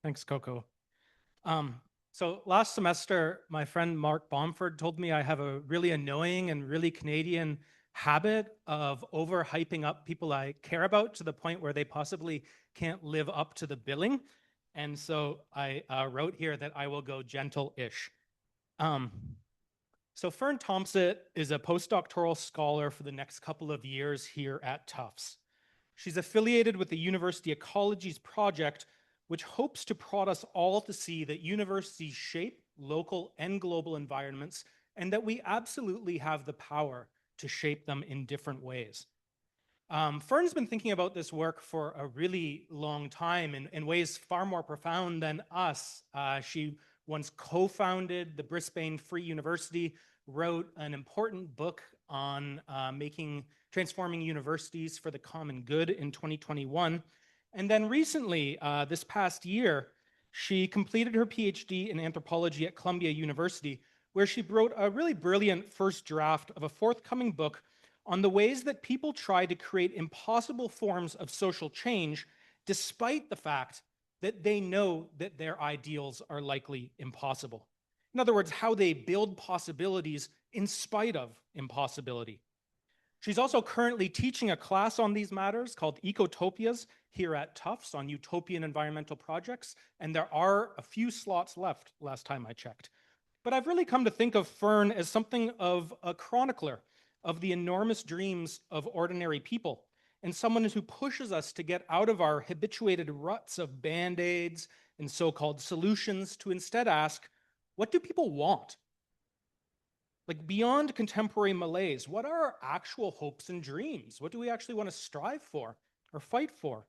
Thanks, Coco. So last semester, my friend Mark Bomford told me I have a really annoying and really Canadian habit of overhyping up people I care about to the point where they possibly can't live up to the billing. And so I wrote here that I will go gentle-ish. So Fern Thompsett is a postdoctoral scholar for the next couple of years here at Tufts. She's affiliated with the University Ecologies project, which hopes to prod us all to see that universities shape local and global environments and that we absolutely have the power to shape them in different ways. Fern's been thinking about this work for a really long time in ways far more profound than us. She once co-founded the Brisbane Free University, wrote an important book on transforming universities for the common good in 2021. And then recently, this past year, she completed her PhD in anthropology at Columbia University, where she wrote a really brilliant first draft of a forthcoming book on the ways that people try to create impossible forms of social change, despite the fact that they know that their ideals are likely impossible. In other words, how they build possibilities in spite of impossibility. She's also currently teaching a class on these matters called Ecotopias here at Tufts on utopian environmental projects, and there are a few slots left last time I checked. But I've really come to think of Fern as something of a chronicler of the enormous dreams of ordinary people, and someone who pushes us to get out of our habituated ruts of band-aids and so-called solutions to instead ask, what do people want? Like beyond contemporary malaise, what are our actual hopes and dreams? What do we actually want to strive for or fight for?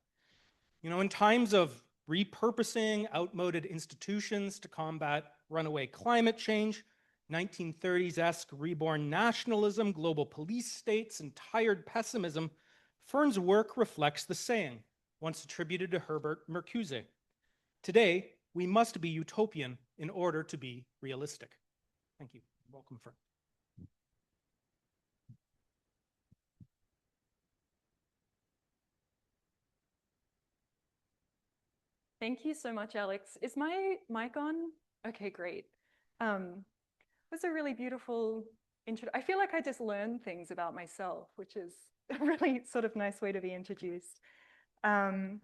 You know, in times of repurposing outmoded institutions to combat runaway climate change, 1930s-esque reborn nationalism, global police states, and tired pessimism, Fern's work reflects the saying, once attributed to Herbert Marcuse. Today, we must be utopian in order to be realistic. Thank you. Welcome, Fern. Thank you so much, Alex. Is my mic on? Okay, great. It was a really beautiful intro. I feel like I just learned things about myself, which is a really sort of nice way to be introduced. Thank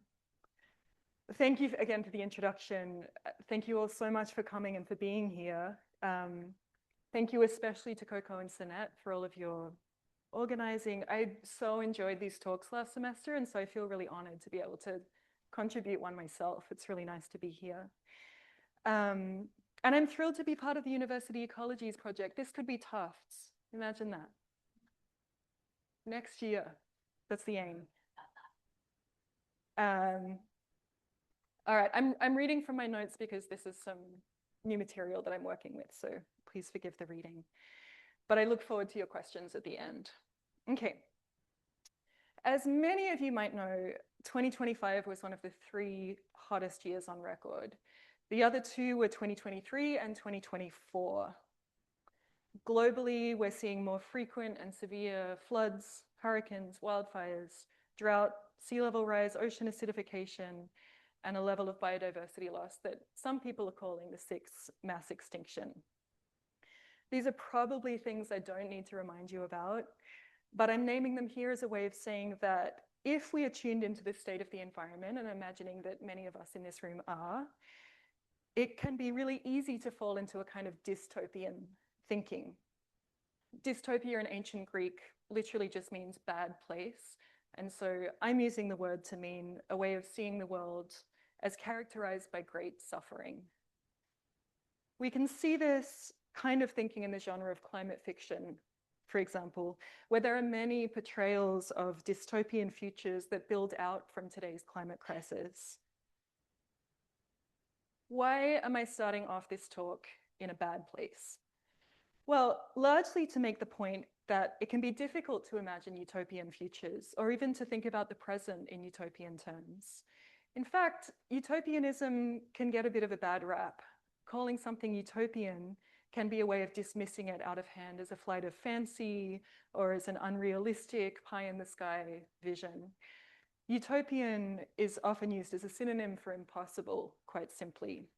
you again for the introduction. Thank you all so much for coming and for being here. Thank you especially to Coco and Sinette for all of your organizing. I so enjoyed these talks last semester, and so I feel really honored to be able to contribute one myself. It's really nice to be here. And I'm thrilled to be part of the University Ecologies project. This could be Tufts. Imagine that. Next year, that's the aim. All right, I'm reading from my notes because this is some new material that I'm working with, so please forgive the reading. But I look forward to your questions at the end. Okay. As many of you might know, 2025 was one of the 3 hottest years on record. The other 2 were 2023 and 2024. Globally, we're seeing more frequent and severe floods, hurricanes, wildfires, drought, sea level rise, ocean acidification, and a level of biodiversity loss that some people are calling the 6th mass extinction. These are probably things I don't need to remind you about, but I'm naming them here as a way of saying that if we are tuned into this state of the environment, and imagining that many of us in this room are, it can be really easy to fall into a kind of dystopian thinking. Dystopia in ancient Greek literally just means bad place. And so I'm using the word to mean a way of seeing the world as characterized by great suffering. We can see this kind of thinking in the genre of climate fiction, for example, where there are many portrayals of dystopian futures that build out from today's climate crisis. Why am I starting off this talk in a bad place? Well, largely to make the point that it can be difficult to imagine utopian futures, or even to think about the present in utopian terms. In fact, utopianism can get a bit of a bad rap. Calling something utopian can be a way of dismissing it out of hand as a flight of fancy or as an unrealistic pie-in-the-sky vision. utopian is often used as a synonym for impossible, quite simply.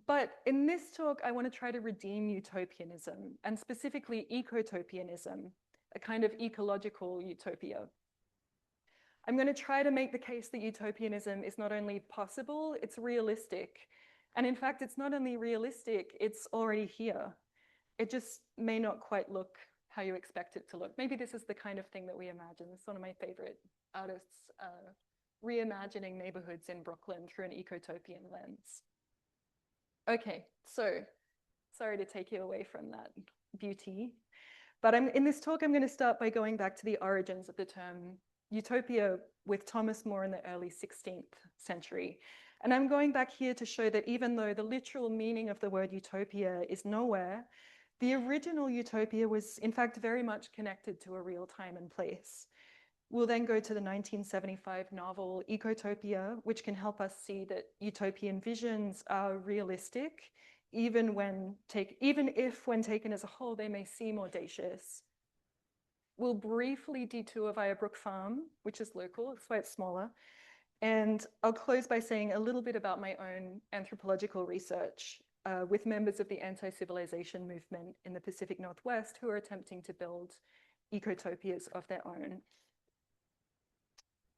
But in this talk, I want to try to redeem utopianism, and specifically ecotopianism, a kind of ecological utopia. I'm going to try to make the case that utopianism is not only possible, it's realistic. And in fact, it's not only realistic, it's already here. It just may not quite look how you expect it to look. Maybe this is the kind of thing that we imagine. It's one of my favorite artists, reimagining neighborhoods in Brooklyn through an ecotopian lens. Okay, so sorry to take you away from that beauty. But in this talk, I'm going to start by going back to the origins of the term utopia with Thomas More in the early 16th century. And I'm going back here to show that even though the literal meaning of the word utopia is nowhere, the original utopia was in fact very much connected to a real time and place. We'll then go to the 1975 novel Ecotopia, which can help us see that utopian visions are realistic, even if when taken as a whole, they may seem audacious. We'll briefly detour via Brook Farm, which is local, that's why it's smaller. And I'll close by saying a little bit about my own anthropological research with members of the anti-civilization movement in the Pacific Northwest who are attempting to build ecotopias of their own.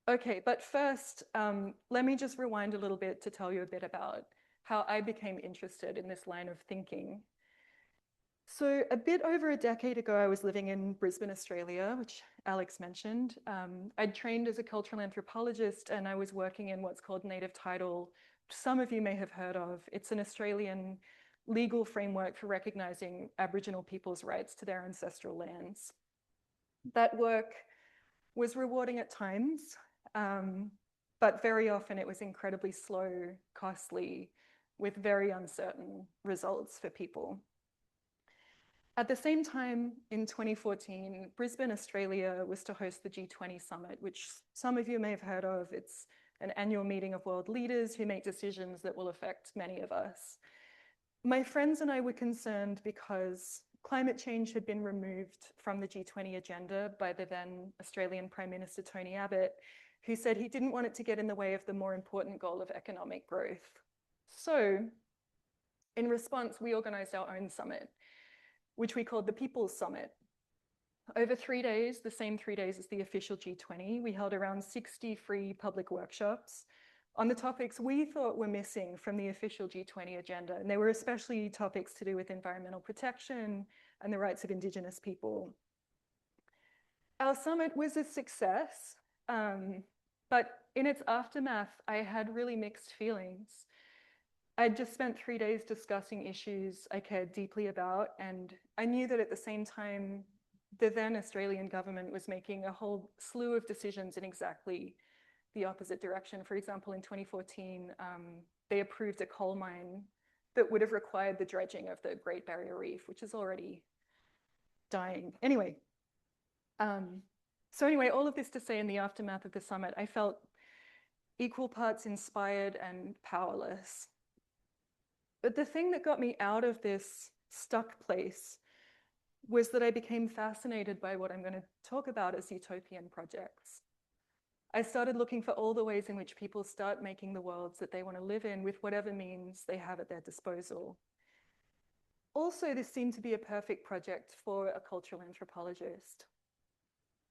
Okay, but first, let me just rewind a little bit to tell you a bit about how I became interested in this line of thinking. So a bit over a decade ago, I was living in Brisbane, Australia, which Alex mentioned. I'd trained as a cultural anthropologist and I was working in what's called native title. Some of you may have heard of. It's an Australian legal framework for recognizing Aboriginal people's rights to their ancestral lands. That work was rewarding at times, but very often it was incredibly slow, costly, with very uncertain results for people. At the same time, in 2014, Brisbane, Australia was to host the G20 summit, which some of you may have heard of. It's an annual meeting of world leaders who make decisions that will affect many of us. My friends and I were concerned because climate change had been removed from the G20 agenda by the then Australian Prime Minister Tony Abbott, who said he didn't want it to get in the way of the more important goal of economic growth. So, in response, we organized our own summit, which we called the People's Summit. Over 3 days, the same 3 days as the official G20, we held around 60 free public workshops on the topics we thought were missing from the official G20 agenda. And they were especially topics to do with environmental protection and the rights of Indigenous people. Our summit was a success, but in its aftermath, I had really mixed feelings. I'd just spent 3 days discussing issues I cared deeply about, and I knew that at the same time, the then Australian government was making a whole slew of decisions in exactly the opposite direction. For example, in 2014, they approved a coal mine that would have required the dredging of the Great Barrier Reef, which is already dying. Anyway, all of this to say, in the aftermath of the summit, I felt equal parts inspired and powerless. But the thing that got me out of this stuck place was that I became fascinated by what I'm going to talk about as utopian projects. I started looking for all the ways in which people start making the worlds that they want to live in with whatever means they have at their disposal. Also, this seemed to be a perfect project for a cultural anthropologist.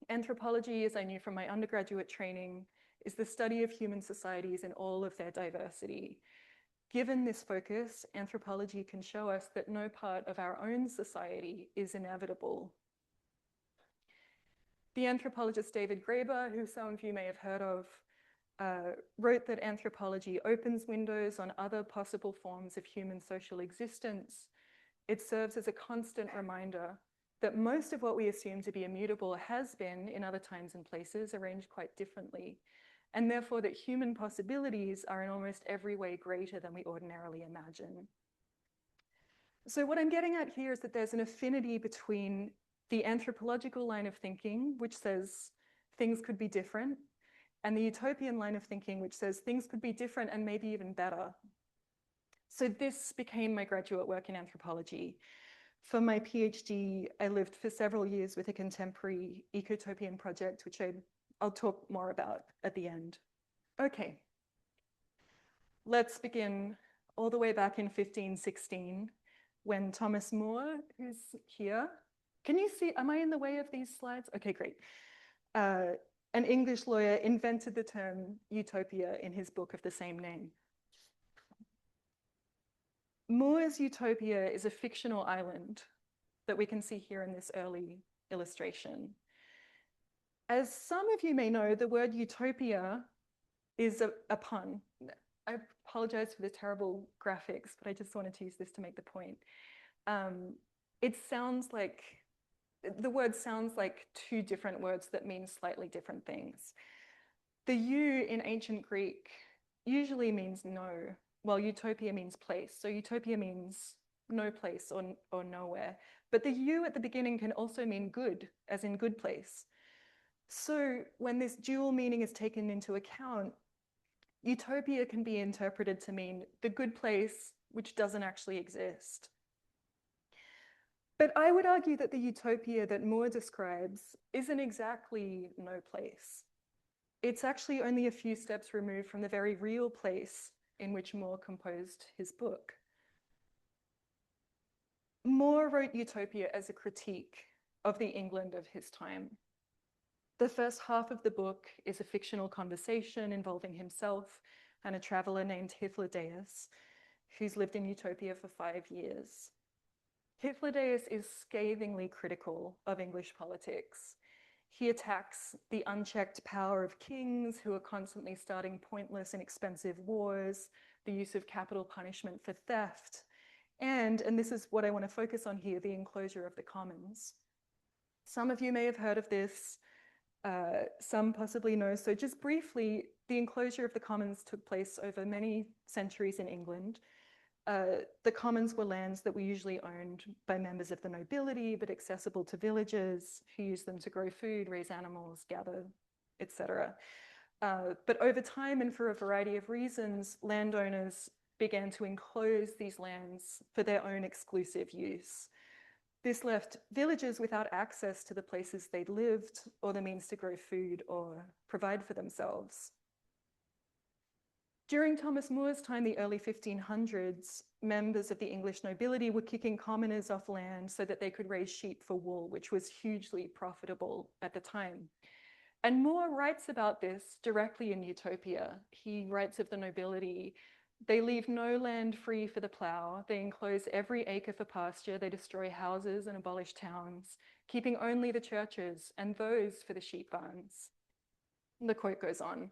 Anthropology, as I knew from my undergraduate training, is the study of human societies in all of their diversity. Given this focus, anthropology can show us that no part of our own society is inevitable. The anthropologist David Graeber, who some of you may have heard of, wrote that anthropology opens windows on other possible forms of human social existence. It serves as a constant reminder that most of what we assume to be immutable has been, in other times and places, arranged quite differently, and therefore that human possibilities are in almost every way greater than we ordinarily imagine. So what I'm getting at here is that there's an affinity between the anthropological line of thinking, which says things could be different, and the utopian line of thinking, which says things could be different and maybe even better. So this became my graduate work in anthropology. For my PhD, I lived for several years with a contemporary ecotopian project, which I I'll talk more about at the end. Okay, let's begin all the way back in 1516 when Thomas More, who's here, can you see, am I in the way of these slides? Okay, great. An English lawyer invented the term utopia in his book of the same name. More's utopia is a fictional island that we can see here in this early illustration. As some of you may know, the word utopia is a pun. I apologize for the terrible graphics, but I just wanted to use this to make the point. It sounds like, the word sounds like two different words that mean slightly different things. The U in ancient Greek usually means no, while utopia means place. So utopia means no place or nowhere. But the U at the beginning can also mean good, as in good place. So when this dual meaning is taken into account, utopia can be interpreted to mean the good place which doesn't actually exist. But I would argue that the utopia that More describes isn't exactly no place. It's actually only a few steps removed from the very real place in which More composed his book. More wrote Utopia as a critique of the England of his time. The first half of the book is a fictional conversation involving himself and a traveler named Hythlodaeus, who's lived in Utopia for 5 years. Hythlodaeus is scathingly critical of English politics. He attacks the unchecked power of kings who are constantly starting pointless and expensive wars, the use of capital punishment for theft, and this is what I want to focus on here, the enclosure of the commons. Some of you may have heard of this, some possibly know. So just briefly, the enclosure of the commons took place over many centuries in England. The commons were lands that were usually owned by members of the nobility, but accessible to villagers who used them to grow food, raise animals, gather, etc. But over time and for a variety of reasons, landowners began to enclose these lands for their own exclusive use. This left villagers without access to the places they'd lived or the means to grow food or provide for themselves. During Thomas More's time, the early 1500s, members of the English nobility were kicking commoners off land so that they could raise sheep for wool, which was hugely profitable at the time. And More writes about this directly in Utopia. He writes of the nobility. They leave no land free for the plough. They enclose every acre for pasture. They destroy houses and abolish towns, keeping only the churches and those for the sheep barns. And the quote goes on.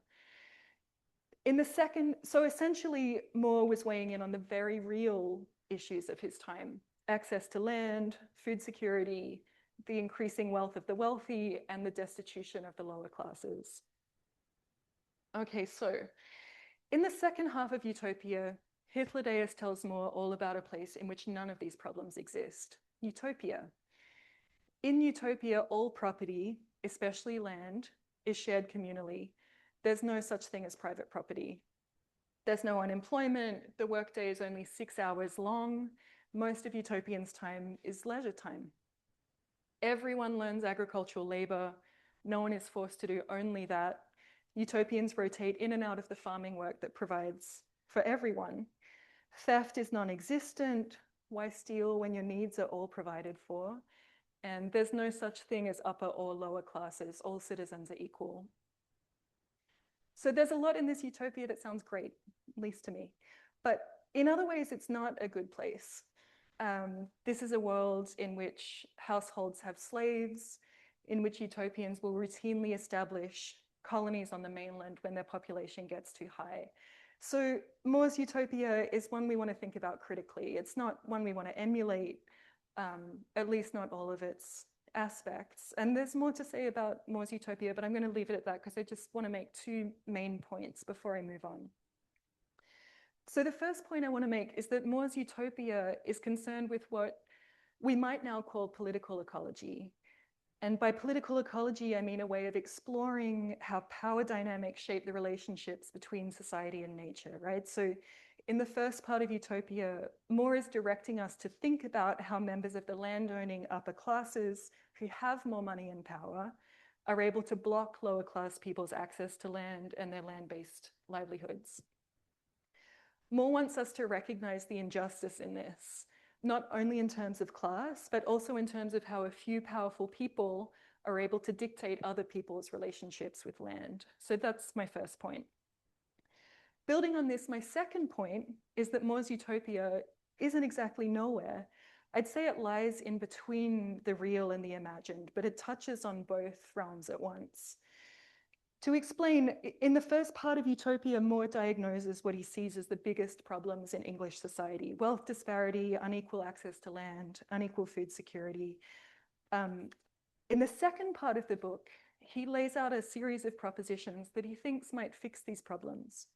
So essentially, More was weighing in on the very real issues of his time: access to land, food security, the increasing wealth of the wealthy, and the destitution of the lower classes. Okay, so in the second half of Utopia, Hythlodaeus tells More all about a place in which none of these problems exist: Utopia. In Utopia, all property, especially land, is shared communally. There's no such thing as private property. There's no unemployment. The workday is only 6 hours long. Most of Utopians' time is leisure time. Everyone learns agricultural labor. No one is forced to do only that. Utopians rotate in and out of the farming work that provides for everyone. Theft is non-existent. Why steal when your needs are all provided for? And there's no such thing as upper or lower classes. All citizens are equal. So there's a lot in this utopia that sounds great, at least to me. But in other ways, it's not a good place. This is a world in which households have slaves, in which utopians will routinely establish colonies on the mainland when their population gets too high. So More's utopia is one we want to think about critically. It's not one we want to emulate, at least not all of its aspects. And there's more to say about More's utopia, but I'm going to leave it at that because I just want to make two main points before I move on. So the first point I want to make is that More's utopia is concerned with what we might now call political ecology. And by political ecology, I mean a way of exploring how power dynamics shape the relationships between society and nature, right? So in the first part of Utopia, More is directing us to think about how members of the landowning upper classes who have more money and power are able to block lower class people's access to land and their land-based livelihoods. Moore wants us to recognize the injustice in this, not only in terms of class, but also in terms of how a few powerful people are able to dictate other people's relationships with land. So that's my first point. Building on this, my second point is that Moore's utopia isn't exactly nowhere. I'd say it lies in between the real and the imagined, but it touches on both realms at once. To explain, in the first part of Utopia, Moore diagnoses what he sees as the biggest problems in English society: wealth disparity, unequal access to land, unequal food security. In the second part of the book, he lays out a series of propositions that he thinks might fix these problems.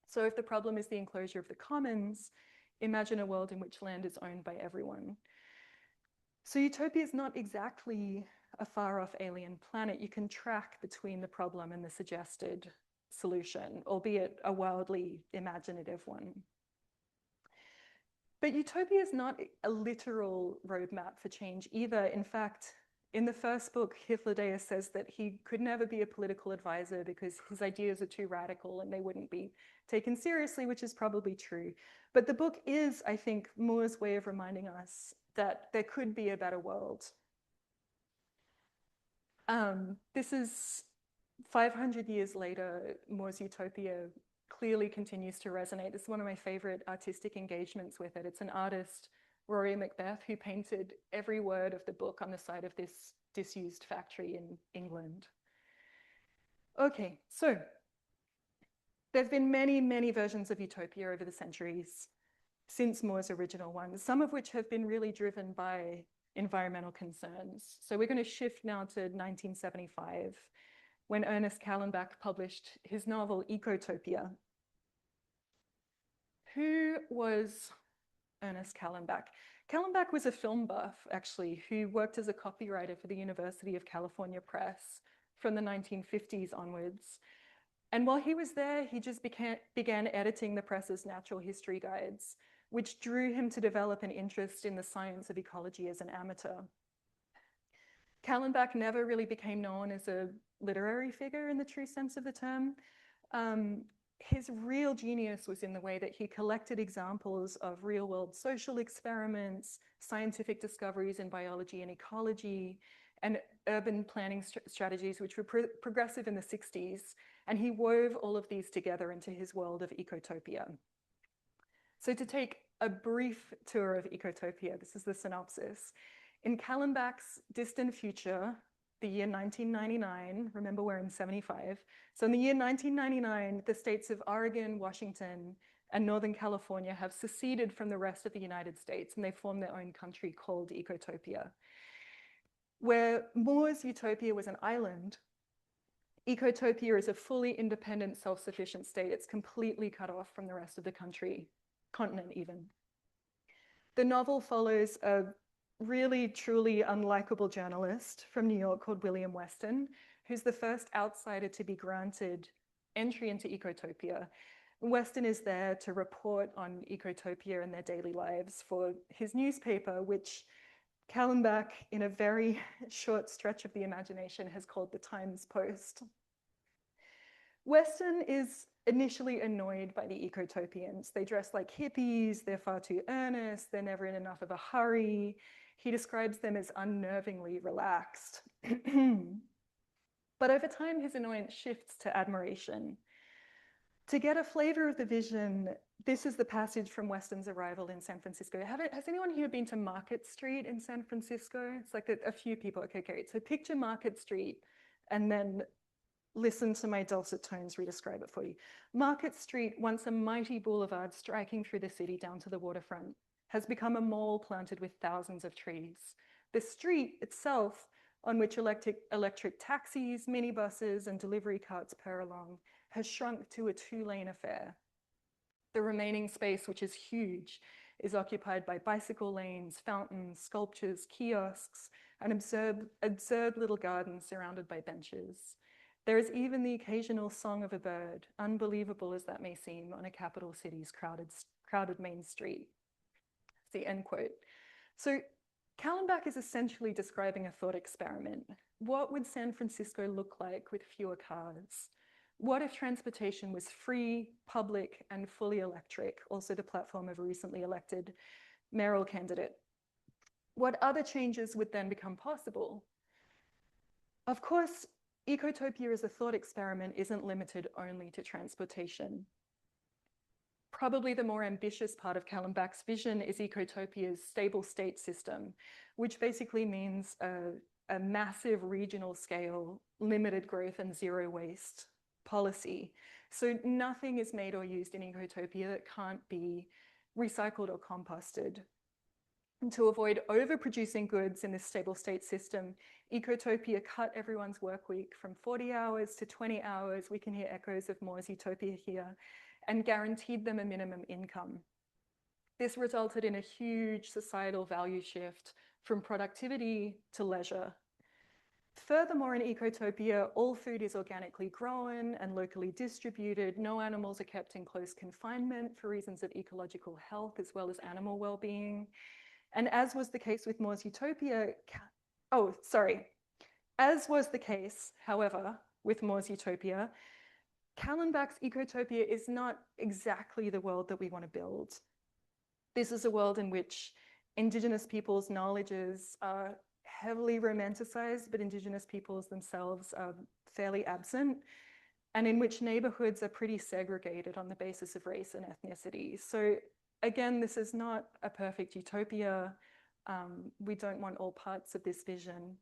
So if the problem is the enclosure of the commons, imagine a world in which land is owned by everyone. So Utopia is not exactly a far-off alien planet. You can track between the problem and the suggested solution, albeit a wildly imaginative one. But Utopia is not a literal roadmap for change either. In fact, in the first book, Hythlodaeus says that he could never be a political advisor because his ideas are too radical and they wouldn't be taken seriously, which is probably true. But the book is, I think, Moore's way of reminding us that there could be a better world. This is 500 years later. Moore's Utopia clearly continues to resonate. This is one of my favorite artistic engagements with it. It's an artist, Rory Macbeth, who painted every word of the book on the side of this disused factory in England. Okay, so there've been many, many versions of Utopia over the centuries since Moore's original one, some of which have been really driven by environmental concerns. So we're going to shift now to 1975, when Ernest Callenbach published his novel Ecotopia. Who was Ernest Callenbach? Callenbach was a film buff, actually, who worked as a copywriter for the University of California Press from the 1950s onwards. And while he was there, he just began editing the press's natural history guides, which drew him to develop an interest in the science of ecology as an amateur. Callenbach never really became known as a literary figure in the true sense of the term. His real genius was in the way that he collected examples of real-world social experiments, scientific discoveries in biology and ecology, and urban planning strategies, which were progressive in the 60s. And he wove all of these together into his world of Ecotopia. So to take a brief tour of Ecotopia, this is the synopsis. In Callenbach's distant future, the year 1999, remember we're in 75. So in the year 1999, the states of Oregon, Washington, and Northern California have seceded from the rest of the United States, and they formed their own country called Ecotopia. Where Moore's Utopia was an island, Ecotopia is a fully independent, self-sufficient state. It's completely cut off from the rest of the country, continent even. The novel follows a really, truly unlikable journalist from New York called William Weston, who's the first outsider to be granted entry into Ecotopia. Weston is there to report on Ecotopia and their daily lives for his newspaper, which Callenbach, in a very short stretch of the imagination, has called the Times Post. Weston is initially annoyed by the Ecotopians. They dress like hippies, they're far too earnest, they're never in enough of a hurry. He describes them as unnervingly relaxed. But over time, his annoyance shifts to admiration. To get a flavor of the vision, this is the passage from Weston's arrival in San Francisco. Has anyone here been to Market Street in San Francisco? It's like a few people. Okay, great. So picture Market Street and then listen to my dulcet tones re-describe it for you. Market Street, once a mighty boulevard striking through the city down to the waterfront, has become a mall planted with thousands of trees. The street itself, on which electric taxis, minibuses, and delivery carts purr along, has shrunk to a two-lane affair. The remaining space, which is huge, is occupied by bicycle lanes, fountains, sculptures, kiosks, and absurd little gardens surrounded by benches. There is even the occasional song of a bird, unbelievable as that may seem, on a capital city's crowded main street. It's the end quote. So Callenbach is essentially describing a thought experiment. What would San Francisco look like with fewer cars? What if transportation was free, public, and fully electric? Also the platform of a recently elected mayoral candidate. What other changes would then become possible? Of course, Ecotopia as a thought experiment isn't limited only to transportation. Probably the more ambitious part of Callenbach's vision is Ecotopia's stable state system, which basically means a massive regional scale, limited growth and zero waste policy. So nothing is made or used in Ecotopia that can't be recycled or composted. And to avoid overproducing goods in this stable state system, Ecotopia cut everyone's work week from 40 hours to 20 hours. We can hear echoes of More's Utopia here, and guaranteed them a minimum income. This resulted in a huge societal value shift from productivity to leisure. Furthermore, in Ecotopia, all food is organically grown and locally distributed. No animals are kept in close confinement for reasons of ecological health as well as animal well-being. And as was the case with More's Utopia, as was the case, however, with More's Utopia, Callenbach's Ecotopia is not exactly the world that we want to build. This is a world in which Indigenous peoples' knowledges are heavily romanticized, but Indigenous peoples themselves are fairly absent, and in which neighborhoods are pretty segregated on the basis of race and ethnicity. So again, this is not a perfect utopia. We don't want all parts of this vision.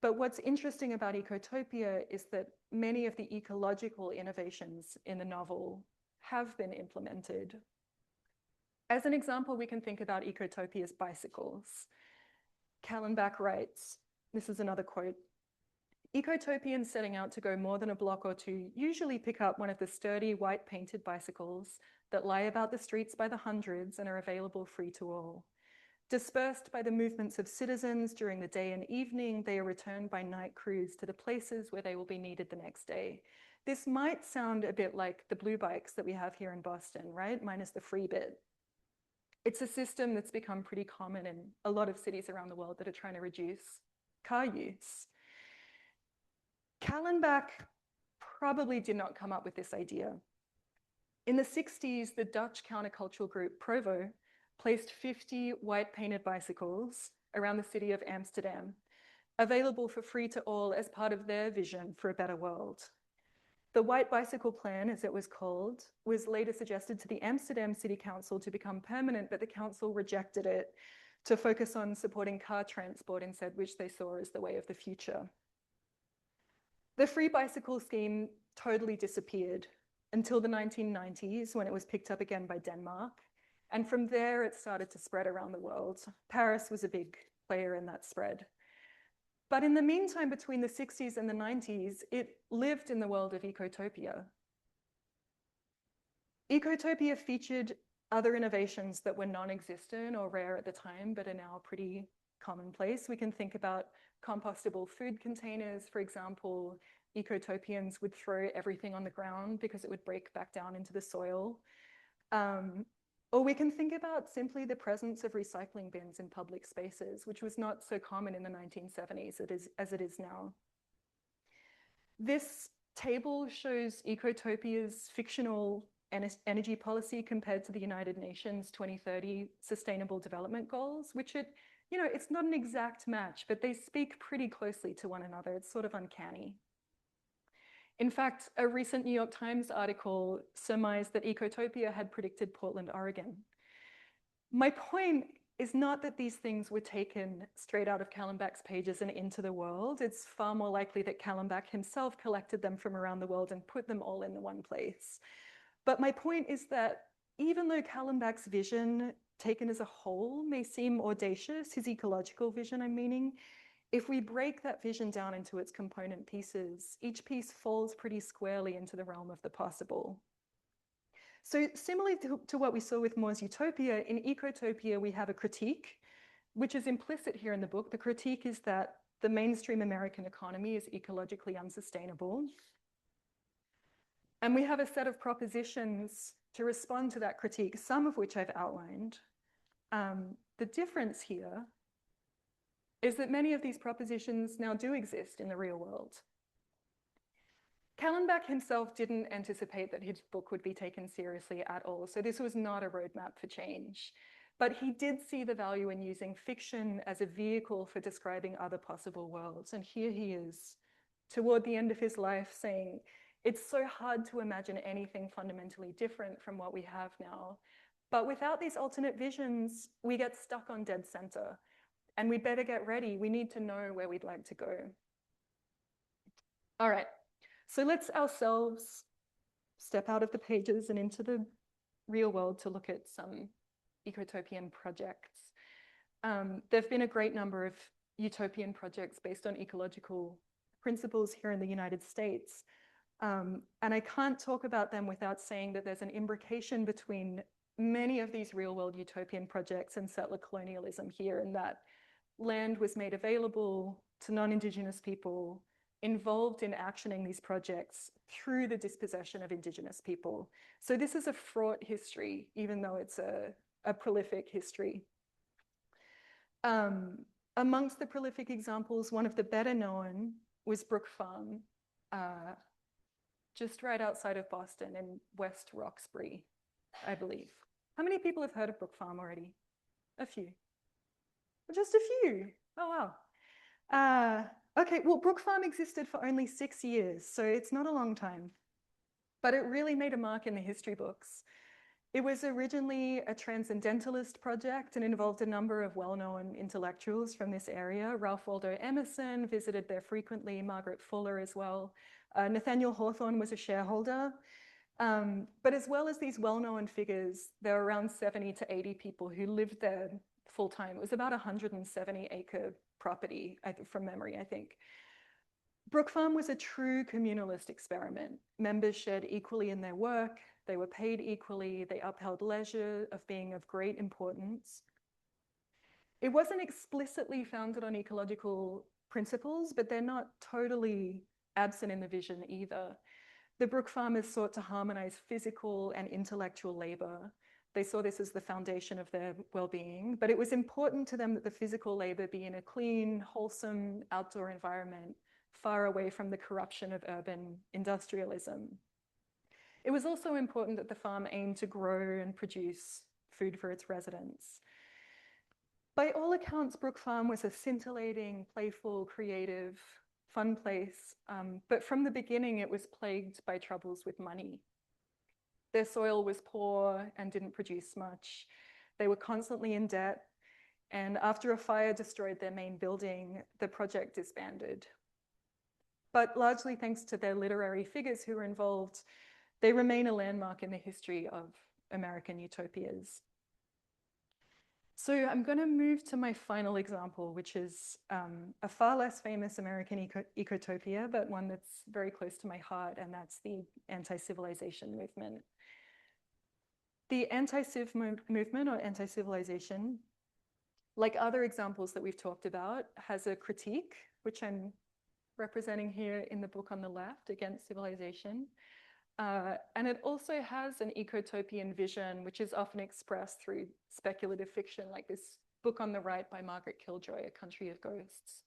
But what's interesting about Ecotopia is that many of the ecological innovations in the novel have been implemented. As an example, we can think about Ecotopia's bicycles. Callenbach writes, this is another quote, "Ecotopians setting out to go more than a block or two usually pick up one of the sturdy white painted bicycles that lie about the streets by the hundreds and are available free to all. Dispersed by the movements of citizens during the day and evening, they are returned by night crews to the places where they will be needed the next day." This might sound a bit like the blue bikes that we have here in Boston, right? Minus the free bit. It's a system that's become pretty common in a lot of cities around the world that are trying to reduce car use. Callenbach probably did not come up with this idea. In the 60s, the Dutch countercultural group Provo placed 50 white painted bicycles around the city of Amsterdam, available for free to all as part of their vision for a better world. The White Bicycle Plan, as it was called, was later suggested to the Amsterdam City Council to become permanent, but the council rejected it to focus on supporting car transport instead, which they saw as the way of the future. The free bicycle scheme totally disappeared until the 1990s, when it was picked up again by Denmark. And from there, it started to spread around the world. Paris was a big player in that spread. But in the meantime, between the 60s and the 90s, it lived in the world of Ecotopia. Ecotopia featured other innovations that were non-existent or rare at the time, but are now pretty commonplace. We can think about compostable food containers. For example, Ecotopians would throw everything on the ground because it would break back down into the soil. Or we can think about simply the presence of recycling bins in public spaces, which was not so common in the 1970s as it is now. This table shows Ecotopia's fictional energy policy compared to the United Nations 2030 Sustainable Development Goals, which it's not an exact match, but they speak pretty closely to one another. It's sort of uncanny. In fact, a recent New York Times article surmised that Ecotopia had predicted Portland, Oregon. My point is not that these things were taken straight out of Callenbach's pages and into the world. It's far more likely that Callenbach himself collected them from around the world and put them all in the one place. But my point is that even though Callenbach's vision, taken as a whole, may seem audacious, his ecological vision, I'm meaning, if we break that vision down into its component pieces, each piece falls pretty squarely into the realm of the possible. So similarly to what we saw with More's Utopia, in Ecotopia, we have a critique, which is implicit here in the book. The critique is that the mainstream American economy is ecologically unsustainable. And we have a set of propositions to respond to that critique, some of which I've outlined. The difference here is that many of these propositions now do exist in the real world. Callenbach himself didn't anticipate that his book would be taken seriously at all, so this was not a roadmap for change. But he did see the value in using fiction as a vehicle for describing other possible worlds. And here he is, toward the end of his life, saying, it's so hard to imagine anything fundamentally different from what we have now. But without these alternate visions, we get stuck on dead center. And we better get ready. We need to know where we'd like to go. All right, so let's ourselves step out of the pages and into the real world to look at some ecotopian projects. There've been a great number of utopian projects based on ecological principles here in the United States. And I can't talk about them without saying that there's an imbrication between many of these real world utopian projects and settler colonialism here, in that land was made available to non-Indigenous people involved in actioning these projects through the dispossession of Indigenous people. So this is a fraught history, even though it's a prolific history. Amongst the prolific examples, one of the better known was Brook Farm, just right outside of Boston in West Roxbury, I believe. How many people have heard of Brook Farm already? A few. Just a few. Oh, wow. Okay, well, Brook Farm existed for only 6 years, so it's not a long time. But it really made a mark in the history books. It was originally a transcendentalist project and involved a number of well-known intellectuals from this area. Ralph Waldo Emerson visited there frequently, Margaret Fuller as well. Nathaniel Hawthorne was a shareholder. But as well as these well-known figures, there were around 70 to 80 people who lived there full-time. It was about a 170-acre property, from memory, I think. Brook Farm was a true communalist experiment. Members shared equally in their work. They were paid equally. They upheld leisure of being of great importance. It wasn't explicitly founded on ecological principles, but they're not totally absent in the vision either. The Brook Farmers sought to harmonize physical and intellectual labor. They saw this as the foundation of their well-being, but it was important to them that the physical labor be in a clean, wholesome outdoor environment, far away from the corruption of urban industrialism. It was also important that the farm aimed to grow and produce food for its residents. By all accounts, Brook Farm was a scintillating, playful, creative, fun place, but from the beginning it was plagued by troubles with money. Their soil was poor and didn't produce much. They were constantly in debt, and after a fire destroyed their main building, the project disbanded. But largely thanks to their literary figures who were involved, they remain a landmark in the history of American utopias. So I'm going to move to my final example, which is a far less famous American ecotopia, but one that's very close to my heart, and that's the anti-civilization movement. The anti-civ movement, or anti-civilization, like other examples that we've talked about, has a critique, which I'm representing here in the book on the left, Against Civilization. And it also has an ecotopian vision, which is often expressed through speculative fiction, like this book on the right by Margaret Killjoy, A Country of Ghosts.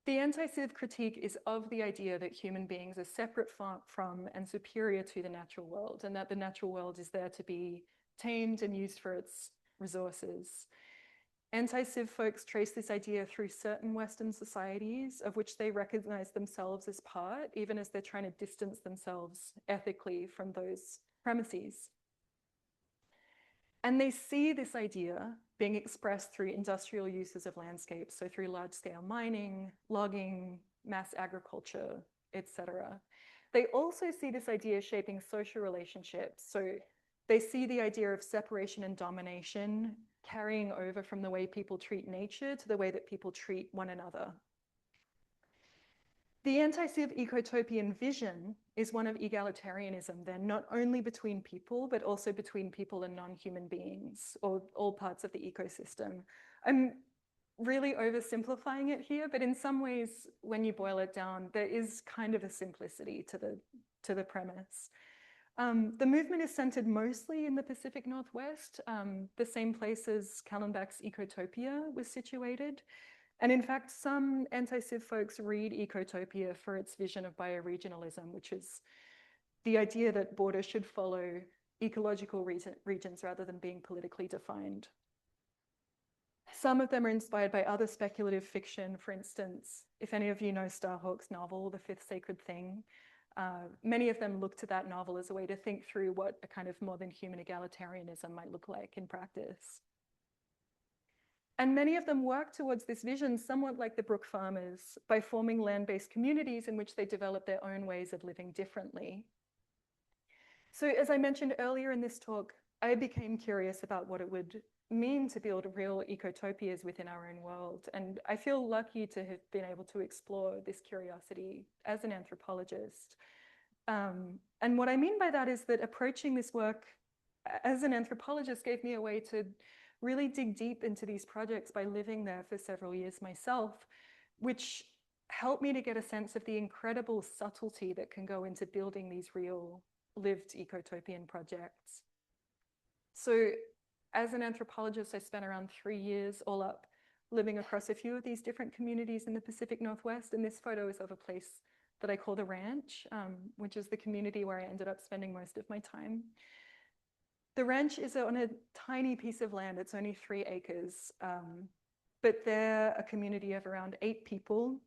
The anti-civ critique is of the idea that human beings are separate from and superior to the natural world, and that the natural world is there to be tamed and used for its resources. Anti-civ folks trace this idea through certain Western societies of which they recognize themselves as part, even as they're trying to distance themselves ethically from those premises. And they see this idea being expressed through industrial uses of landscapes, so through large-scale mining, logging, mass agriculture, etc. They also see this idea shaping social relationships. So they see the idea of separation and domination carrying over from the way people treat nature to the way that people treat one another. The anti-civ ecotopian vision is one of egalitarianism, then, not only between people, but also between people and non-human beings, or all parts of the ecosystem. I'm really oversimplifying it here, but in some ways, when you boil it down, there is kind of a simplicity to the premise. The movement is centered mostly in the Pacific Northwest, the same place as Callenbach's Ecotopia was situated. And in fact, some anti-civ folks read Ecotopia for its vision of bioregionalism, which is the idea that borders should follow ecological regions rather than being politically defined. Some of them are inspired by other speculative fiction. For instance, if any of you know Starhawk's novel, The Fifth Sacred Thing, many of them look to that novel as a way to think through what a kind of modern human egalitarianism might look like in practice. And many of them work towards this vision, somewhat like the Brook farmers, by forming land-based communities in which they develop their own ways of living differently. So as I mentioned earlier in this talk, I became curious about what it would mean to build real ecotopias within our own world. And I feel lucky to have been able to explore this curiosity as an anthropologist. And what I mean by that is that approaching this work as an anthropologist gave me a way to really dig deep into these projects by living there for several years myself, which helped me to get a sense of the incredible subtlety that can go into building these real lived ecotopian projects. So as an anthropologist, I spent around 3 years all up living across a few of these different communities in the Pacific Northwest. And this photo is of a place that I call the Ranch, which is the community where I ended up spending most of my time. The ranch is on a tiny piece of land. It's only 3 acres, but they're a community of around 8 people,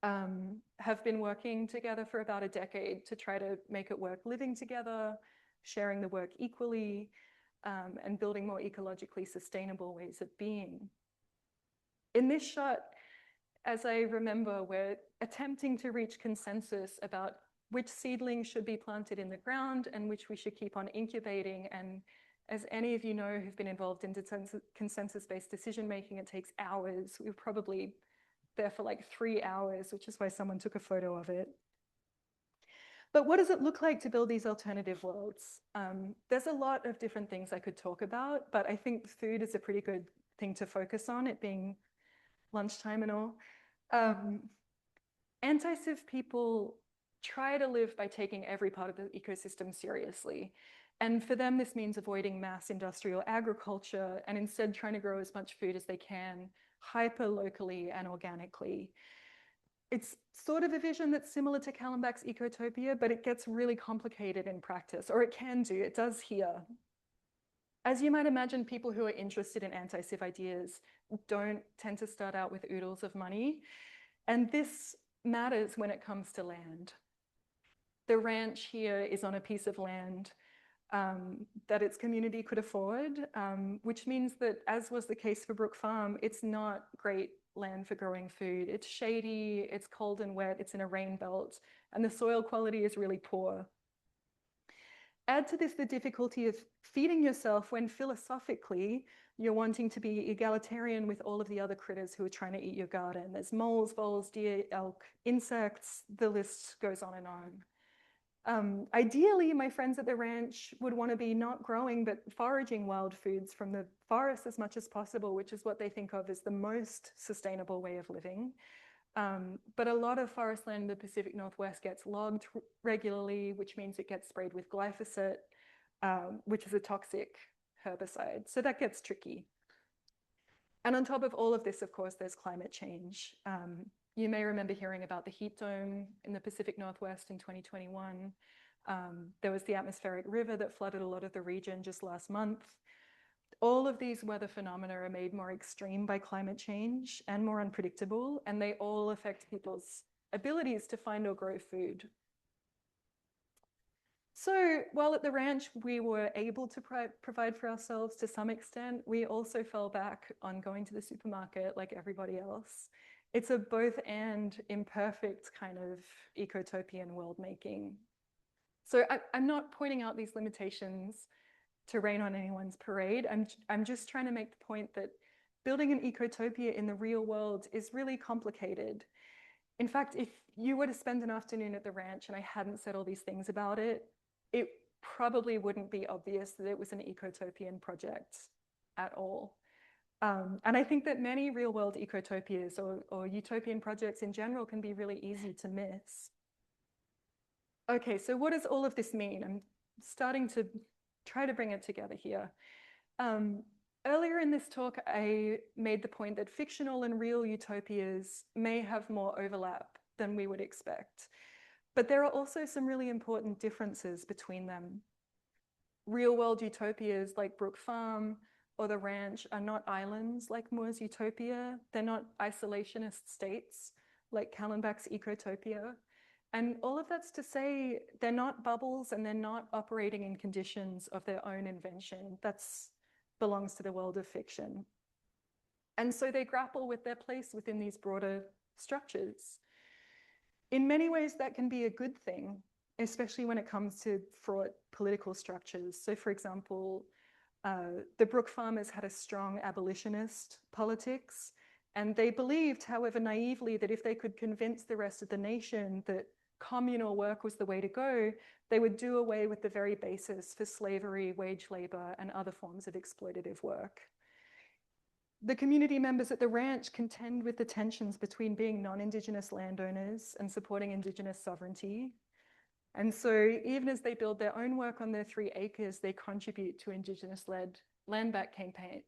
have been working together for about a decade to try to make it work living together, sharing the work equally, and building more ecologically sustainable ways of being. In this shot, as I remember, we're attempting to reach consensus about which seedlings should be planted in the ground and which we should keep on incubating. And as any of you know who've been involved in consensus-based decision-making, it takes hours. We were probably there for like 3 hours, which is why someone took a photo of it. But what does it look like to build these alternative worlds? There's a lot of different things I could talk about, but I think food is a pretty good thing to focus on, it being lunchtime and all. Anti-civ people try to live by taking every part of the ecosystem seriously. And for them, this means avoiding mass industrial agriculture and instead trying to grow as much food as they can, hyper-locally and organically. It's sort of a vision that's similar to Callenbach's Ecotopia, but it gets really complicated in practice, or it can do, it does here. As you might imagine, people who are interested in anti-civ ideas don't tend to start out with oodles of money. And this matters when it comes to land. The ranch here is on a piece of land that its community could afford, which means that, as was the case for Brook Farm, it's not great land for growing food. It's shady, it's cold and wet, it's in a rain belt, and the soil quality is really poor. Add to this the difficulty of feeding yourself when philosophically you're wanting to be egalitarian with all of the other critters who are trying to eat your garden. There's moles, voles, deer, elk, insects, the list goes on and on. Ideally, my friends at the ranch would want to be not growing, but foraging wild foods from the forest as much as possible, which is what they think of as the most sustainable way of living. But a lot of forest land in the Pacific Northwest gets logged regularly, which means it gets sprayed with glyphosate, which is a toxic herbicide. So that gets tricky. And on top of all of this, of course, there's climate change. You may remember hearing about the heat dome in the Pacific Northwest in 2021. There was the atmospheric river that flooded a lot of the region just last month. All of these weather phenomena are made more extreme by climate change and more unpredictable, and they all affect people's abilities to find or grow food. So while at the ranch, we were able to provide for ourselves to some extent, we also fell back on going to the supermarket like everybody else. It's a both and imperfect kind of ecotopian world making. So I'm not pointing out these limitations to rain on anyone's parade. I'm just trying to make the point that building an ecotopia in the real world is really complicated. In fact, if you were to spend an afternoon at the ranch and I hadn't said all these things about it, it probably wouldn't be obvious that it was an ecotopian project at all. And I think that many real world ecotopias or utopian projects in general can be really easy to miss. Okay, so what does all of this mean? I'm starting to try to bring it together here. Earlier in this talk, I made the point that fictional and real utopias may have more overlap than we would expect. But there are also some really important differences between them. Real world utopias like Brook Farm or the ranch are not islands like Moore's Utopia. They're not isolationist states like Callenbach's Ecotopia. And all of that's to say, they're not bubbles and they're not operating in conditions of their own invention. That belongs to the world of fiction. And so they grapple with their place within these broader structures. In many ways, that can be a good thing, especially when it comes to fraught political structures. So for example, the Brook farmers had a strong abolitionist politics, and they believed, however naively, that if they could convince the rest of the nation that communal work was the way to go, they would do away with the very basis for slavery, wage labor, and other forms of exploitative work. The community members at the ranch contend with the tensions between being non-Indigenous landowners and supporting Indigenous sovereignty. And so even as they build their own work on their 3 acres, they contribute to Indigenous-led land back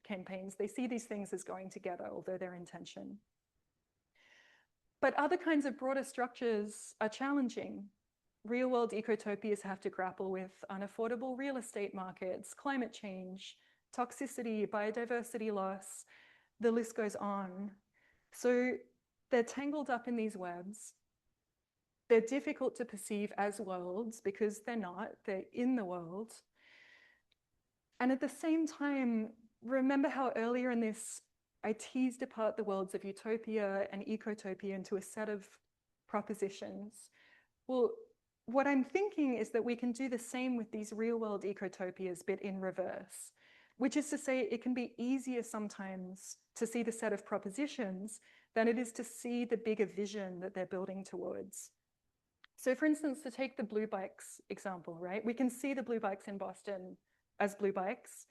campaigns. They see these things as going together, although they're in tension. But other kinds of broader structures are challenging. Real-world ecotopias have to grapple with unaffordable real estate markets, climate change, toxicity, biodiversity loss, the list goes on. So they're tangled up in these webs. They're difficult to perceive as worlds because they're not, they're in the world. And at the same time, remember how earlier in this, I teased apart the worlds of utopia and ecotopia into a set of propositions. Well, what I'm thinking is that we can do the same with these real world ecotopias, but in reverse, which is to say it can be easier sometimes to see the set of propositions than it is to see the bigger vision that they're building towards. So for instance, to take the blue bikes example, right? We can see the blue bikes in Boston as blue bikes.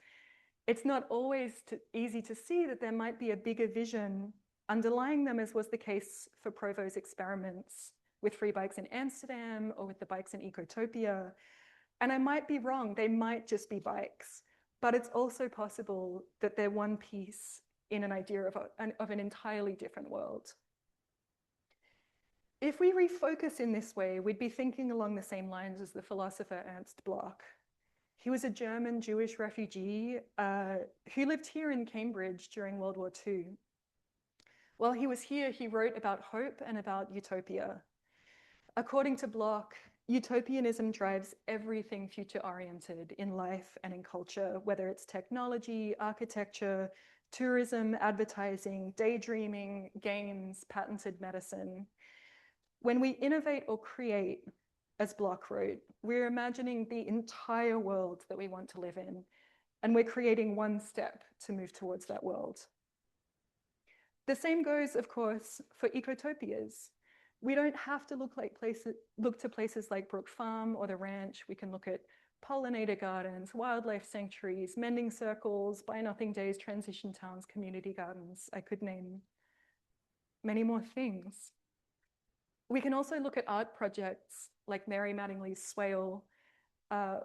It's not always easy to see that there might be a bigger vision underlying them, as was the case for Provo's experiments with free bikes in Amsterdam or with the bikes in Ecotopia. And I might be wrong, they might just be bikes, but it's also possible that they're one piece in an idea of an entirely different world. If we refocus in this way, we'd be thinking along the same lines as the philosopher Ernst Bloch. He was a German Jewish refugee who lived here in Cambridge during World War II. While he was here, he wrote about hope and about utopia. According to Bloch, utopianism drives everything future-oriented in life and in culture, whether it's technology, architecture, tourism, advertising, daydreaming, games, patented medicine. When we innovate or create, as Bloch wrote, we're imagining the entire world that we want to live in, and we're creating one step to move towards that world. The same goes, of course, for ecotopias. We don't have to look to places like Brook Farm or the ranch. We can look at pollinator gardens, wildlife sanctuaries, mending circles, buy nothing days, transition towns, community gardens. I could name many more things. We can also look at art projects like Mary Mattingly's Swale,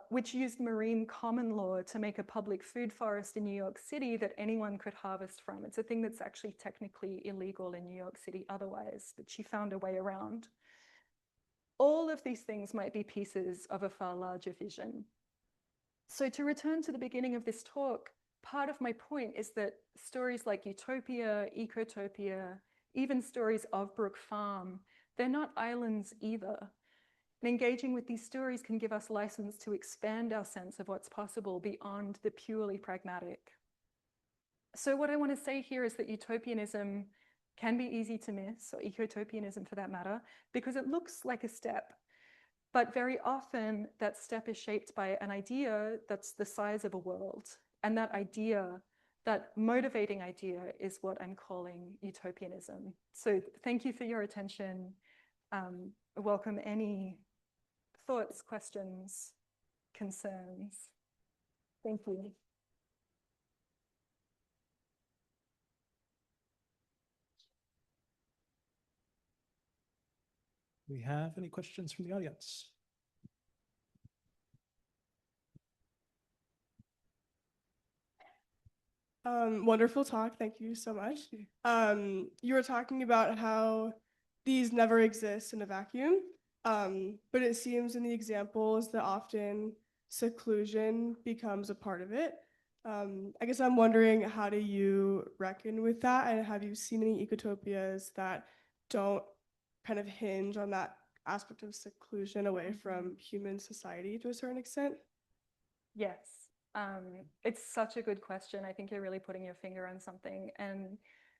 which used marine common law to make a public food forest in New York City that anyone could harvest from. It's a thing that's actually technically illegal in New York City otherwise, but she found a way around. All of these things might be pieces of a far larger vision. So to return to the beginning of this talk, part of my point is that stories like Utopia, Ecotopia, even stories of Brook Farm, they're not islands either. And engaging with these stories can give us license to expand our sense of what's possible beyond the purely pragmatic. So what I want to say here is that utopianism can be easy to miss, or ecotopianism for that matter, because it looks like a step. But very often that step is shaped by an idea that's the size of a world. And that idea, that motivating idea, is what I'm calling utopianism. So thank you for your attention. Welcome any thoughts, questions, concerns. Thank you. Do we have any questions from the audience? Wonderful talk. Thank you so much. You were talking about how these never exist in a vacuum, but it seems in the examples that often seclusion becomes a part of it. I guess I'm wondering, how do you reckon with that? And have you seen any ecotopias that don't kind of hinge on that aspect of seclusion away from human society to a certain extent? Yes. It's such a good question. I think you're really putting your finger on something. And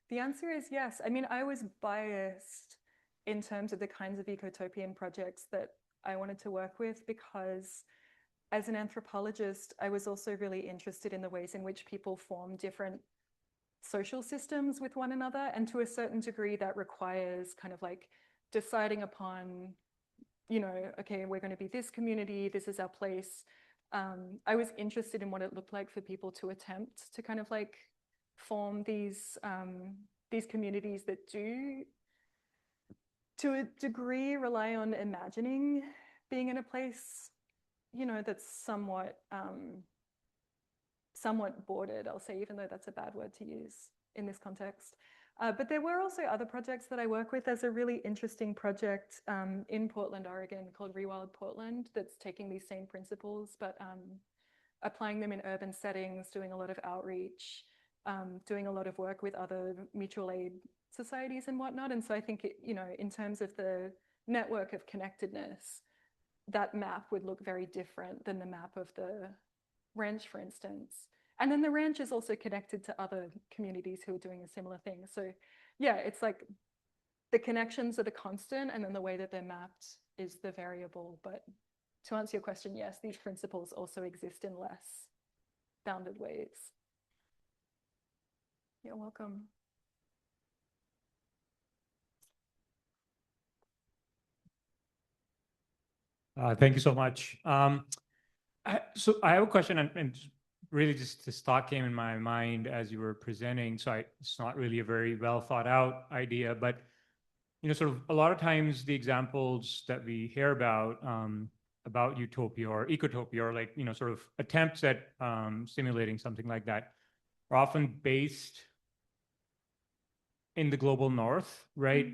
the answer is yes. I mean, I was biased in terms of the kinds of ecotopian projects that I wanted to work with because as an anthropologist, I was also really interested in the ways in which people form different social systems with one another. And to a certain degree, that requires kind of like deciding upon, you know, okay, we're going to be this community, this is our place. I was interested in what it looked like for people to attempt to kind of like form these communities that do, to a degree, rely on imagining being in a place, you know, that's somewhat bordered, I'll say, even though that's a bad word to use in this context. But there were also other projects that I work with. There's a really interesting project in Portland, Oregon called Rewild Portland that's taking these same principles, but applying them in urban settings, doing a lot of outreach, doing a lot of work with other mutual aid societies and whatnot. And so I think, you know, in terms of the network of connectedness, that map would look very different than the map of the ranch, for instance. And then the ranch is also connected to other communities who are doing a similar thing. So yeah, it's like the connections are the constant and then the way that they're mapped is the variable. But to answer your question, yes, these principles also exist in less bounded ways. You're welcome. Thank you so much. So I have a question, and really just this thought came in my mind as you were presenting. So it's not really a very well thought out idea, but you know, sort of a lot of times the examples that we hear about utopia or ecotopia, or like, you know, sort of attempts at simulating something like that, are often based in the global north, right?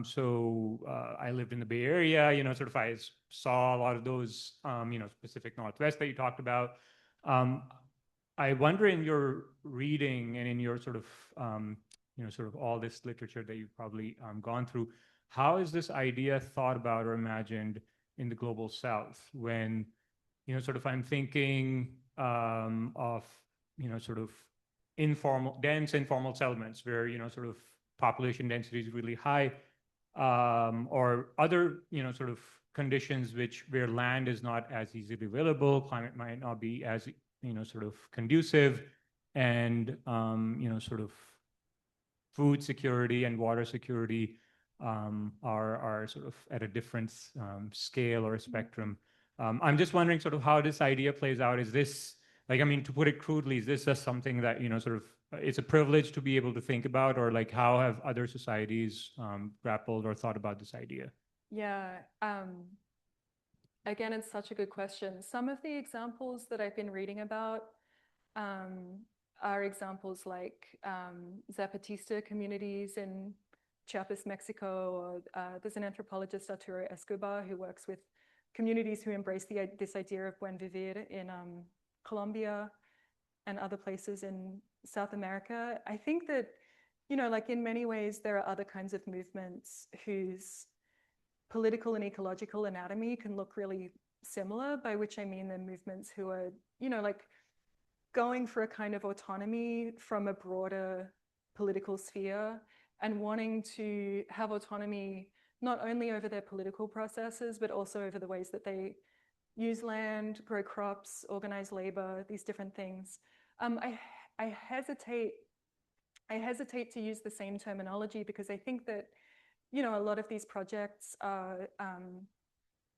So I lived in the Bay Area, you know, sort of I saw a lot of those, you know, Pacific Northwest that you talked about. I wonder, in your reading and in your sort of, you know, sort of all this literature that you've probably gone through, how is this idea thought about or imagined in the global south? When, you know, sort of I'm thinking of, you know, sort of dense informal settlements where, you know, sort of population density is really high, or other, you know, sort of conditions where land is not as easily available, climate might not be as, you know, sort of conducive, and you know, sort of food security and water security are sort of at a different scale or a spectrum. I'm just wondering sort of how this idea plays out. Is this, like, I mean, to put it crudely, is this just something that, you know, sort of it's a privilege to be able to think about, or like how have other societies grappled or thought about this idea? Yeah. Again, it's such a good question. Some of the examples that I've been reading about are examples like Zapatista communities in Chiapas, Mexico, or there's an anthropologist, Arturo Escobar, who works with communities who embrace this idea of buen vivir in Colombia and other places in South America. I think that, you know, like in many ways, there are other kinds of movements whose political and ecological anatomy can look really similar, by which I mean they're movements who are, you know, like going for a kind of autonomy from a broader political sphere and wanting to have autonomy not only over their political processes, but also over the ways that they use land, grow crops, organize labor, these different things. I hesitate to use the same terminology because I think that, you know, a lot of these projects are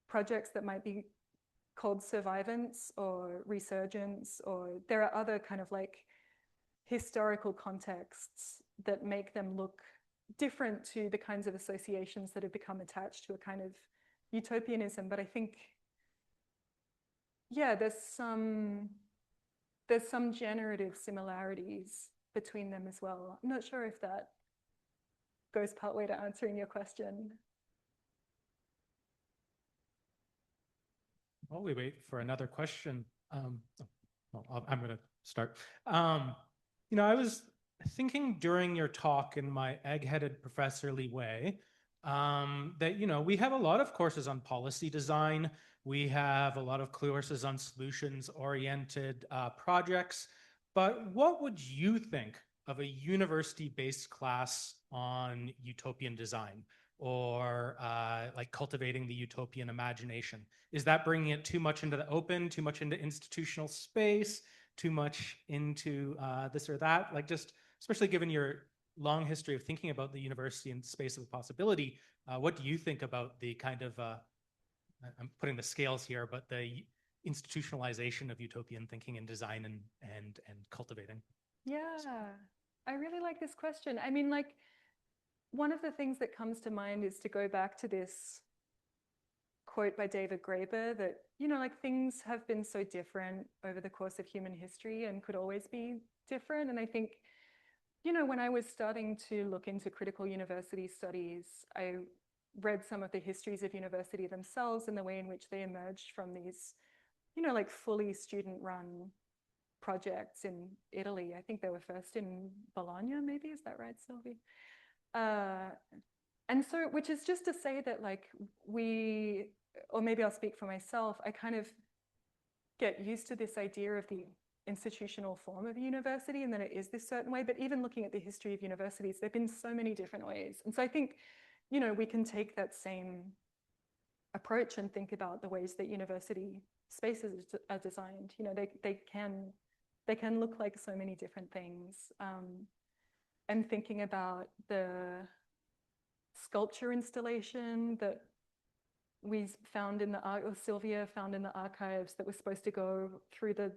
projects that might be called survivance or resurgence, or there are other kind of like historical contexts that make them look different to the kinds of associations that have become attached to a kind of utopianism. But I think, yeah, there's some generative similarities between them as well. I'm not sure if that goes partway to answering your question. While we wait for another question, I'm going to start. I was thinking during your talk in my egg-headed professorly way that, we have a lot of courses on policy design. We have a lot of courses on solutions-oriented projects. But what would you think of a university-based class on utopian design or like cultivating the utopian imagination? Is that bringing it too much into the open, too much into institutional space, too much into this or that? Like, just especially given your long history of thinking about the university and space of possibility, what do you think about the kind of, I'm putting the scales here, but the institutionalization of utopian thinking and design and cultivating? Yeah, I really like this question. I mean, like, one of the things that comes to mind is to go back to this quote by David Graeber that, like, things have been so different over the course of human history and could always be different. And I think, when I was starting to look into critical university studies, I read some of the histories of university themselves and the way in which they emerged from these, like fully student-run projects in Italy. I think they were first in Bologna, maybe. Is that right, Sylvie? And so, which is just to say that, like, or maybe I'll speak for myself, I kind of get used to this idea of the institutional form of a university and that it is this certain way. But even looking at the history of universities, there have been so many different ways. And so I think, we can take that same approach and think about the ways that university spaces are designed. They can look like so many different things. And thinking about the sculpture installation that we found in or Sylvia found in the archives that was supposed to go through the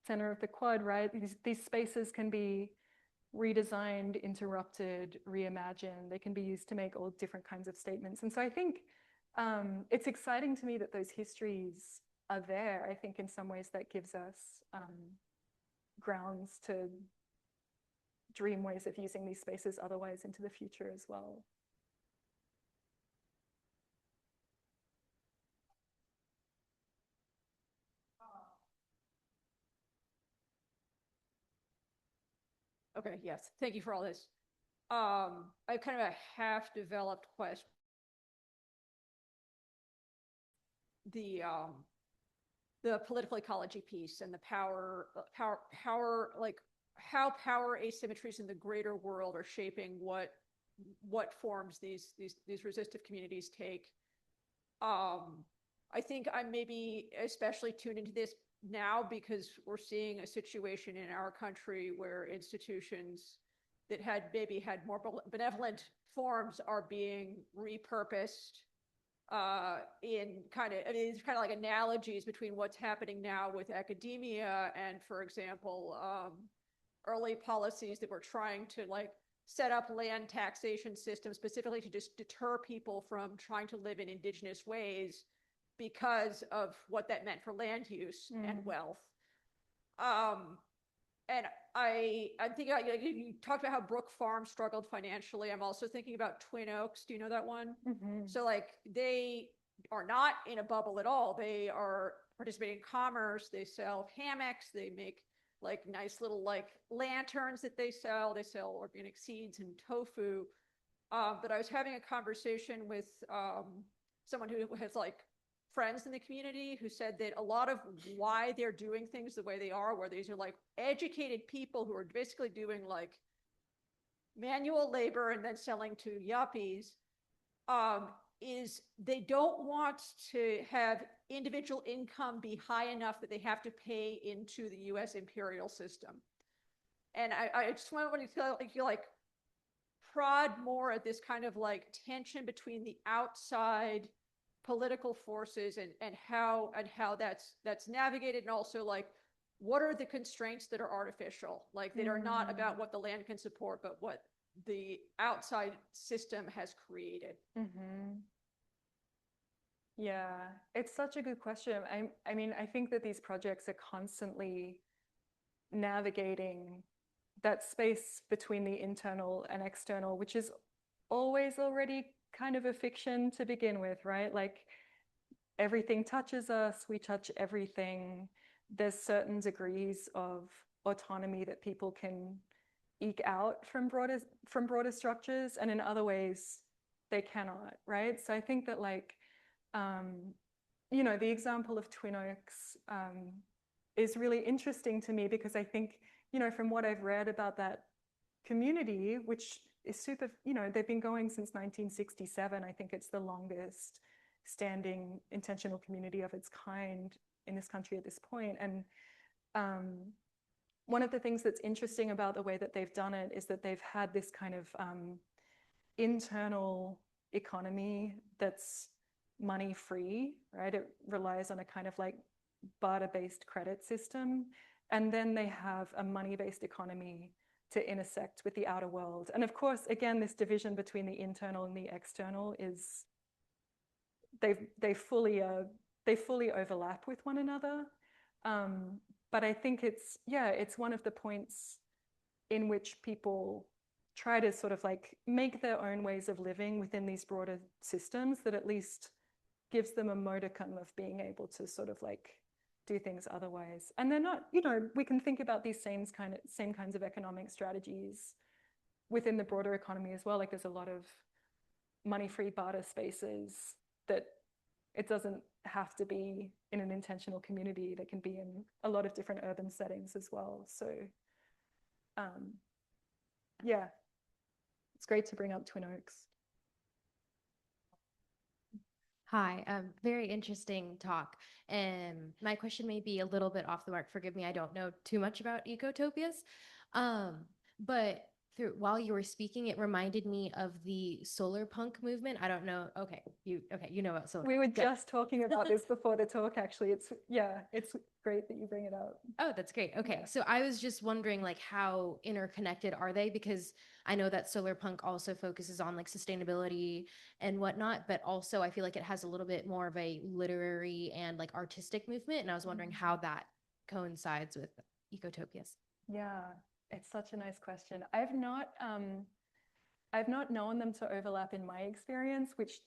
center of the quad, right? These spaces can be redesigned, interrupted, reimagined. They can be used to make all different kinds of statements. And so I think it's exciting to me that those histories are there. I think in some ways that gives us grounds to dream ways of using these spaces otherwise into the future as well. Okay, yes, thank you for all this. I have kind of a half-developed question. The political ecology piece and the power, like how power asymmetries in the greater world are shaping what forms these resistive communities take. I think I'm maybe especially tuned into this now because we're seeing a situation in our country where institutions that had more benevolent forms are being repurposed in it's kind of like analogies between what's happening now with academia and, for example, early policies that were trying to like set up land taxation systems specifically to just deter people from trying to live in indigenous ways because of what that meant for land use and wealth. And I'm thinking, you talked about how Brook Farm struggled financially. I'm also thinking about Twin Oaks. Do you know that one? So like they are not in a bubble at all. They are participating in commerce. They sell hammocks. They make like nice little like lanterns that they sell. They sell organic seeds and tofu. But I was having a conversation with someone who has like friends in the community who said that a lot of why they're doing things the way they are, where these are like educated people who are basically doing like manual labor and then selling to yuppies, is they don't want to have individual income be high enough that they have to pay into the US imperial system. And I just want to like prod more at this kind of like tension between the outside political forces and how that's navigated, and also like what are the constraints that are artificial, like that are not about what the land can support but what the outside system has created. Yeah, it's such a good question. I mean, I think that these projects are constantly navigating that space between the internal and external, which is always already kind of a fiction to begin with, right? Like everything touches us, we touch everything. There's certain degrees of autonomy that people can eke out from broader structures, and in other ways they cannot, right? So I think that like, you know, the example of Twin Oaks is really interesting to me because I think, you know, from what I've read about that community, which is super, you know, they've been going since 1967. I think it's the longest standing intentional community of its kind in this country at this point. And one of the things that's interesting about the way that they've done it is that they've had this kind of internal economy that's money free, right? It relies on a kind of like barter-based credit system. And then they have a money-based economy to intersect with the outer world. And of course, again, this division between the internal and the external is, they fully overlap with one another. But I think it's one of the points in which people try to sort of like make their own ways of living within these broader systems that at least gives them a modicum of being able to sort of like do things otherwise. And they're not, you know, we can think about these same kinds of economic strategies within the broader economy as well. Like there's a lot of money-free barter spaces that it doesn't have to be in an intentional community. That can be in a lot of different urban settings as well. So yeah, it's great to bring up Twin Oaks. Hi, very interesting talk. And my question may be a little bit off the mark. Forgive me, I don't know too much about ecotopias. But while you were speaking, it reminded me of the solar punk movement. I don't know. Okay, you know about solar. We were Good. just talking about this before the talk, actually. It's great that you bring it up. Oh, that's great. Okay. Yeah. So I was just wondering like how interconnected are they? Because I know that solar punk also focuses on like sustainability and whatnot, but also I feel like it has a little bit more of a literary and like artistic movement. And I was wondering how that coincides with ecotopias. Yeah, it's such a nice question. I've not known them to overlap in my experience, which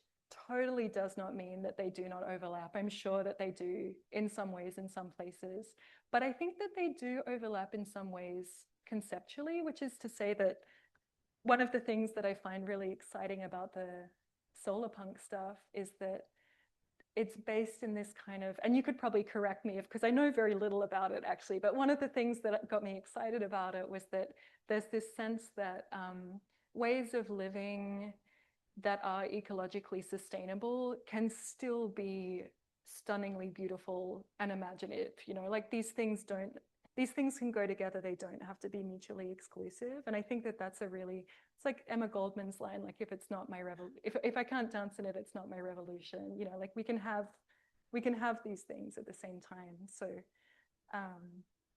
totally does not mean that they do not overlap. I'm sure that they do in some ways in some places, but I think that they do overlap in some ways conceptually, which is to say that one of the things that I find really exciting about the solar punk stuff is that it's based in this kind of, and you could probably correct me because I know very little about it actually, but one of the things that got me excited about it was that there's this sense that ways of living that are ecologically sustainable can still be stunningly beautiful and imaginative. You know, like these things can go together. They don't have to be mutually exclusive. And I think that that's it's like Emma Goldman's line, like if it's not my if I can't dance in it, it's not my revolution. You know, like we can have these things at the same time. So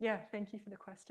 yeah, thank you for the question.